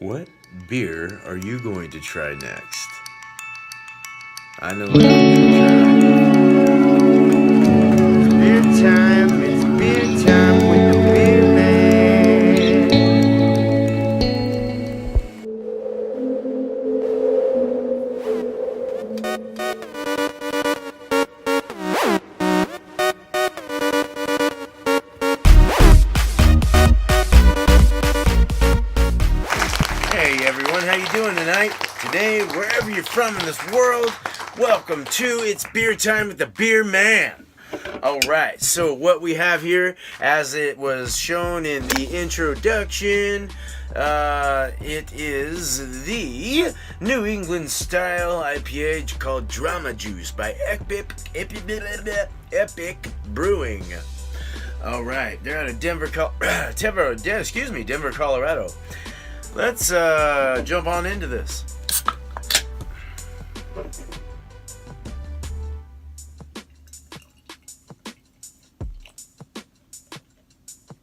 What beer are you going to try next? I know what I'm going to try. It's beer time with the beer man. Hey everyone, how you doing tonight? Today, wherever you're from in this world, welcome to It's Beer Time with the Beer Man. Alright, so what we have here, as it was shown in the introduction, it is the New England style IPA called Drama Juice by Epic Brewing. Alright, they're out of Denver, Colorado. Let's jump on into this.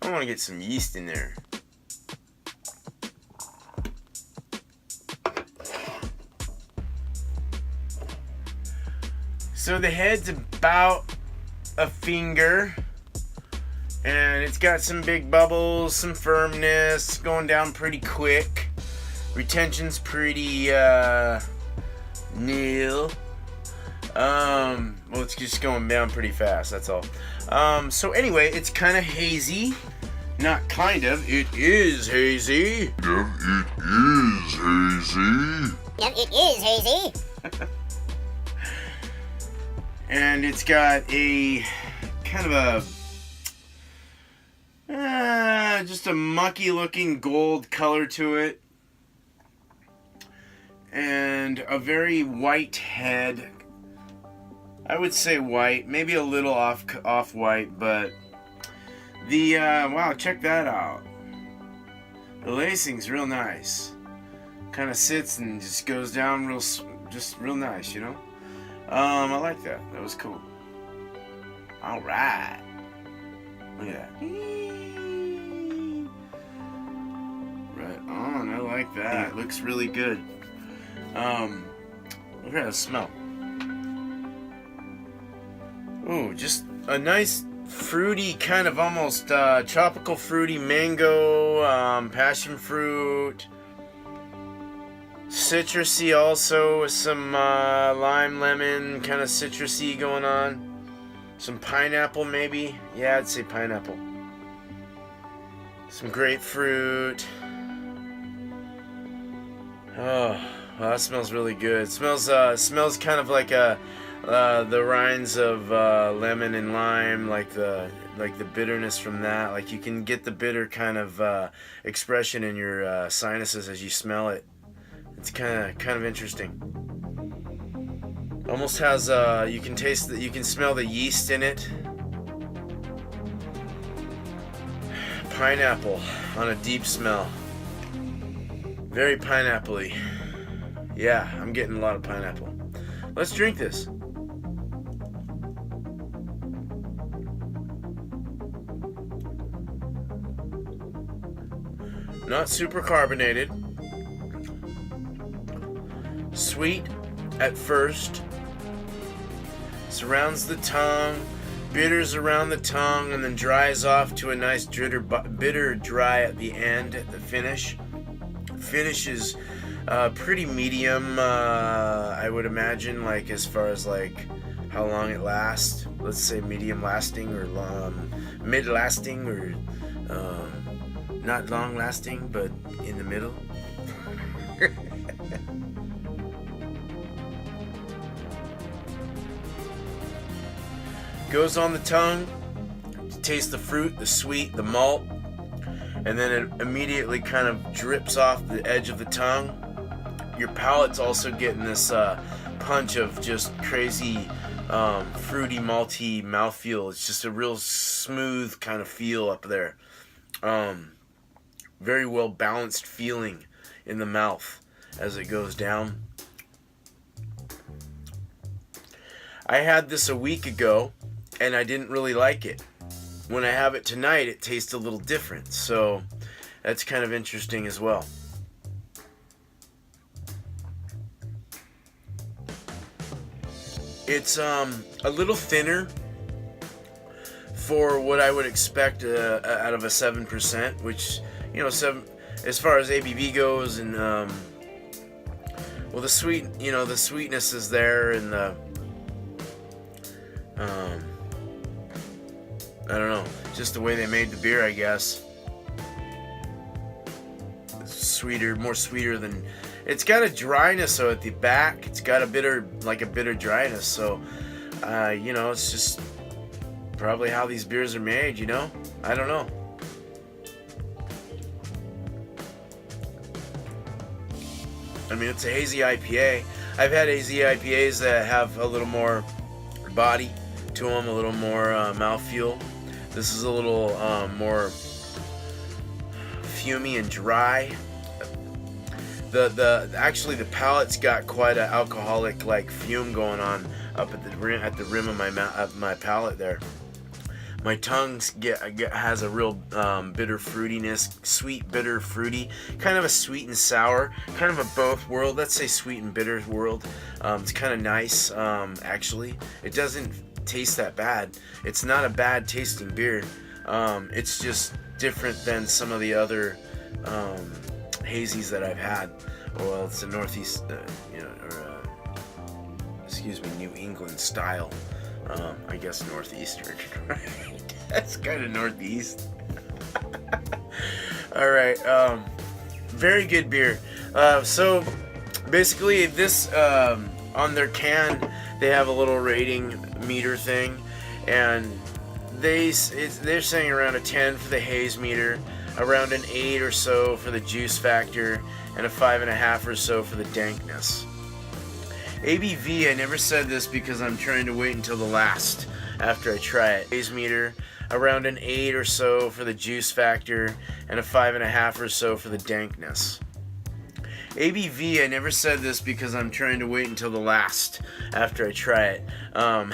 I want to get some yeast in there. So the head's about a finger. And it's got some big bubbles, some firmness, going down pretty quick. Retention's pretty nil. Well, it's just going down pretty fast, that's all. So anyway, it's kind of hazy. Not kind of, it is hazy. It is hazy. And it's got a kind of a just a mucky looking gold color to it, and a very white head. I would say white, maybe a little off white, but the wow, check that out. The lacing's real nice. Kind of sits and just goes down real nice, you know. I like that. That was cool. All right. Look at that. Right on, I like that. It looks really good. Look at the smell. Ooh, just a nice fruity, kind of almost tropical fruity mango, passion fruit. Citrusy also, with some lime, lemon, kind of citrusy going on. Some pineapple maybe. Yeah, I'd say pineapple. Some grapefruit. Oh, well, that smells really good. It smells kind of like the rinds of lemon and lime, like the bitterness from that. Like you can get the bitter kind of expression in your sinuses as you smell it. It's kind of interesting. Almost has you can taste that, you can smell the yeast in it. Pineapple on a deep smell. Very pineapple-y. Yeah, I'm getting a lot of pineapple. Let's drink this. Not super carbonated. Sweet at first. Surrounds the tongue, bitters around the tongue, and then dries off to a nice bitter dry at the end, at the finish. Finish is pretty medium, I would imagine, like as far as like how long it lasts. Let's say medium lasting, or mid lasting, or not long lasting, but in the middle. Goes on the tongue, taste the fruit, the sweet, the malt, and then it immediately kind of drips off the edge of the tongue. Your palate's also getting this punch of just crazy fruity, malty mouthfeel. It's just a real smooth kind of feel up there. Very well balanced feeling in the mouth as it goes down. I had this a week ago, and I didn't really like it. When I have it tonight, it tastes a little different. So that's kind of interesting as well. It's a little thinner for what I would expect out of a 7%, which, you know, 7 as far as ABV goes, and well, the sweetness is there, and the I don't know, just the way they made the beer, I guess. It's sweeter, more sweeter than. It's got a dryness, so at the back, it's got a bitter dryness. So, you know, it's just probably how these beers are made. You know, I don't know. I mean, it's a hazy IPA. I've had hazy IPAs that have a little more body to them, a little more mouthfeel. This is a little more fumy and dry. Actually the palate's got quite an alcoholic like fume going on up at the rim of my palate there. My tongue has a real bitter fruitiness, sweet, bitter, fruity, kind of a sweet and sour, kind of a both world. Let's say sweet and bitter world. It's kind of nice, actually. It doesn't taste that bad. It's not a bad tasting beer. It's just different than some of the other hazies that I've had. Well, it's a Northeast, New England style. I guess Northeastern, right? That's kind of Northeast. All right, very good beer. So basically, this on their can, they have a little rating meter thing, and they're saying around a 10 for the haze meter, around an 8 or so for the juice factor, and a 5.5 or so for the dankness. ABV, I never said this because I'm trying to wait until the last after I try it. Haze meter, around an 8 or so for the juice factor, and a 5.5 or so for the dankness. ABV, I never said this because I'm trying to wait until the last after I try it. A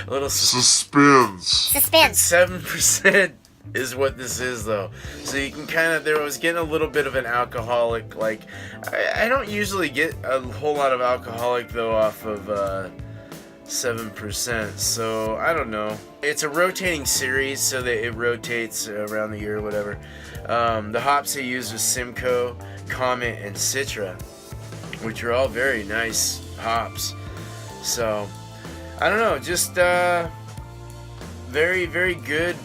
little Suspense. 7% is what this is, though. So you can kind of, I was getting a little bit of an alcoholic, like, I don't usually get a whole lot of alcoholic, though, off of 7%, so I don't know. It's a rotating series, so that it rotates around the year or whatever. The hops they used was Simcoe, Comet, and Citra, which are all very nice hops. So, I don't know, just very, very good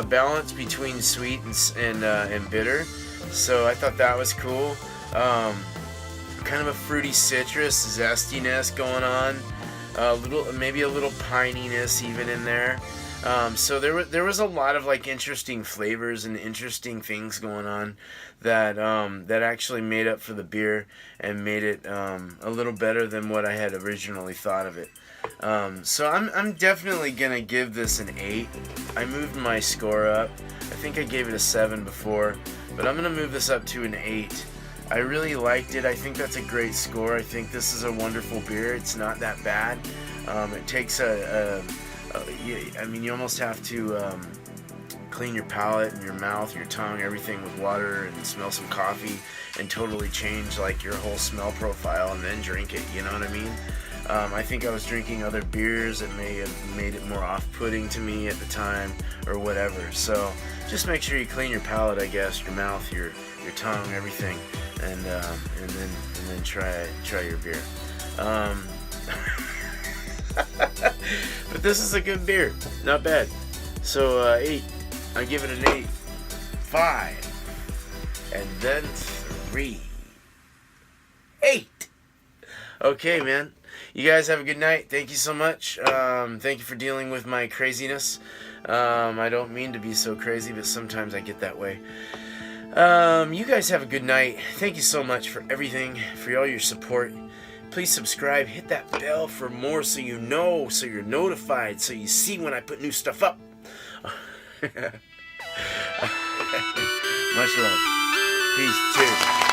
balance between sweet and bitter. So I thought that was cool. Kind of a fruity citrus zestiness going on. Maybe a little pininess even in there. So there was a lot of like interesting flavors and interesting things going on that actually made up for the beer and made it a little better than what I had originally thought of it. So I'm definitely gonna give this an 8. I moved my score up. I think I gave it a 7 before, but I'm gonna move this up to an 8. I really liked it. I think that's a great score. I think this is a wonderful beer. It's not that bad. It takes you almost have to clean your palate and your mouth, your tongue, everything with water, and smell some coffee, and totally change like your whole smell profile, and then drink it. You know what I mean? I think I was drinking other beers that may have made it more off-putting to me at the time, or whatever. So just make sure you clean your palate, I guess, your mouth, your tongue, everything, and then try your beer. But this is a good beer, not bad. So 8, I give it an 8, 5, and then 3, 8. Okay, man. You guys have a good night. Thank you so much. Thank you for dealing with my craziness. I don't mean to be so crazy, but sometimes I get that way. You guys have a good night. Thank you so much for everything, for all your support. Please subscribe, hit that bell for more so you know, so you're notified, so you see when I put new stuff up. Much love. Peace. Cheers.